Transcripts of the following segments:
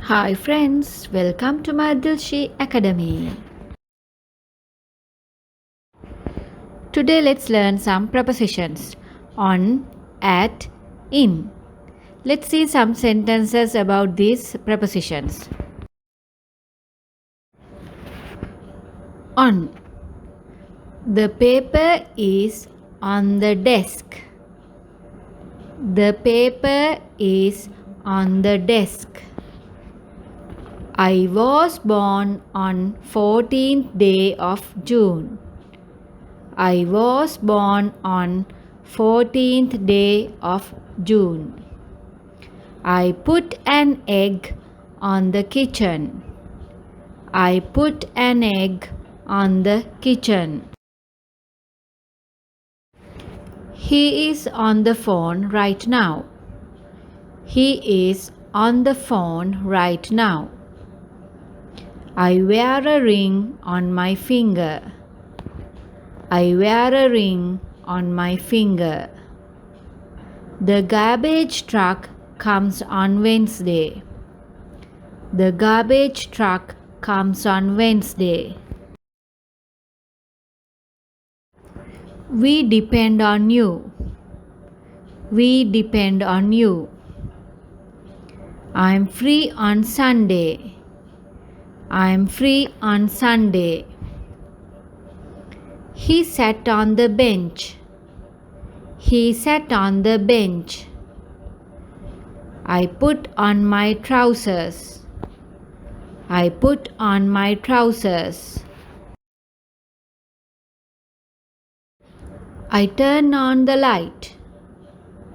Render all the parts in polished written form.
Hi friends, welcome to my Dilshi Academy. Today let's learn some prepositions on, at, in. Let's see some sentences about these prepositions. On. The paper is on the desk. The paper is on the desk. I was born on 14th day of June. I was born on 14th day of June. I put an egg on the kitchen. I put an egg on the kitchen. He is on the phone right now. He is on the phone right now. I wear a ring on my finger. I wear a ring on my finger. The garbage truck comes on Wednesday. The garbage truck comes on Wednesday. We depend on you. We depend on you. I'm free on Sunday. I'm free on Sunday. He sat on the bench. He sat on the bench. I put on my trousers. I put on my trousers. I turn on the light.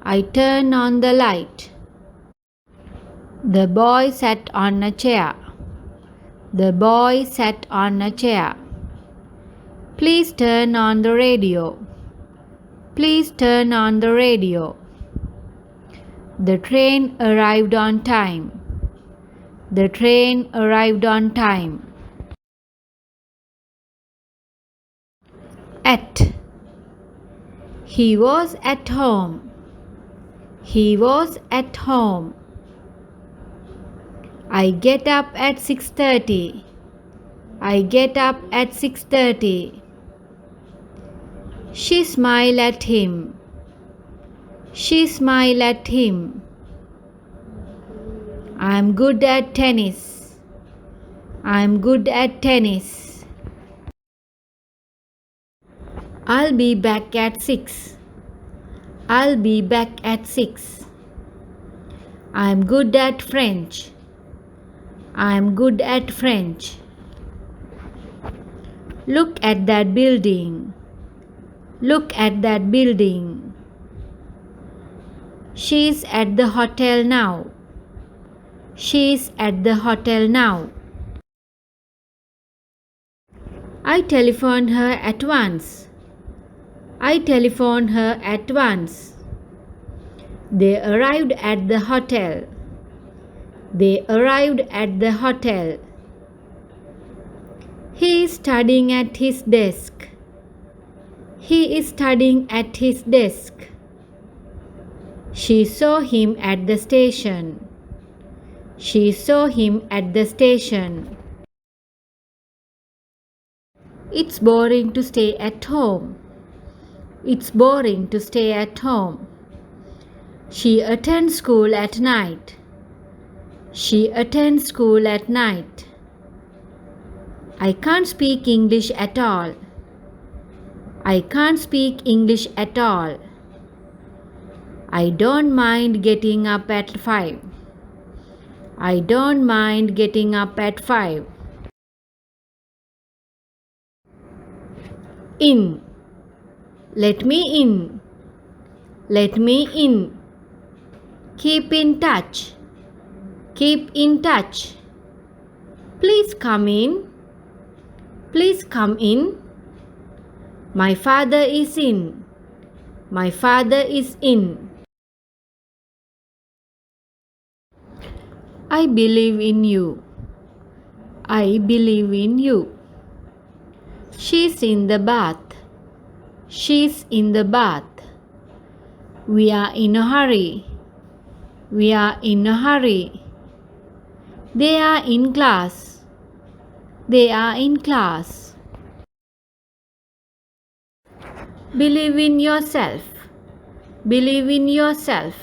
I turn on the light. The boy sat on a chair. The boy sat on a chair. Please turn on the radio. Please turn on the radio. The train arrived on time. The train arrived on time. At. He was at home. He was at home. I get up at 6:30. I get up at 6:30. She smiled at him. She smiled at him. I'm good at tennis. I'm good at tennis. I'll be back at 6. I'll be back at 6. I'm good at French. I'm good at French. Look at that building. Look at that building. She's at the hotel now. She's at the hotel now. I telephoned her at once. I telephoned her at once. They arrived at the hotel. They arrived at the hotel. He is studying at his desk. He is studying at his desk. She saw him at the station. She saw him at the station. It's boring to stay at home. It's boring to stay at home. She attends school at night. She attends school at night. I can't speak English at all. I can't speak English at all. I don't mind getting up at 5. I don't mind getting up at 5. In. Let me in. Let me in. Keep in touch. Keep in touch. Please come in. Please come in. My father is in. My father is in. I believe in you. I believe in you. She's in the bath. She's in the bath. We are in a hurry. We are in a hurry. They are in class. They are in class. Believe in yourself. Believe in yourself.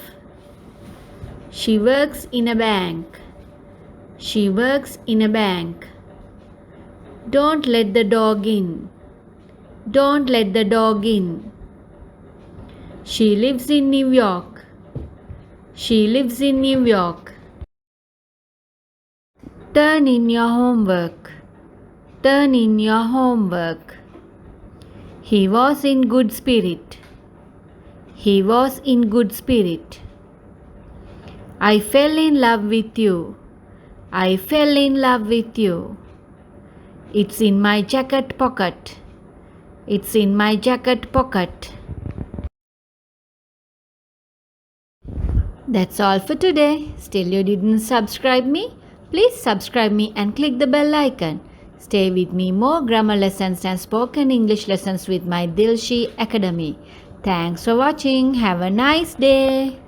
She works in a bank. She works in a bank. Don't let the dog in. Don't let the dog in. She lives in New York. She lives in New York. Turn in your homework. Turn in your homework. He was in good spirit. He was in good spirit. I fell in love with you. I fell in love with you. It's in my jacket pocket. It's in my jacket pocket. That's all for today. Still you didn't subscribe me? Please subscribe me and click the bell icon. Stay with me more grammar lessons and spoken English lessons with my Dilshi Academy. Thanks for watching. Have a nice day.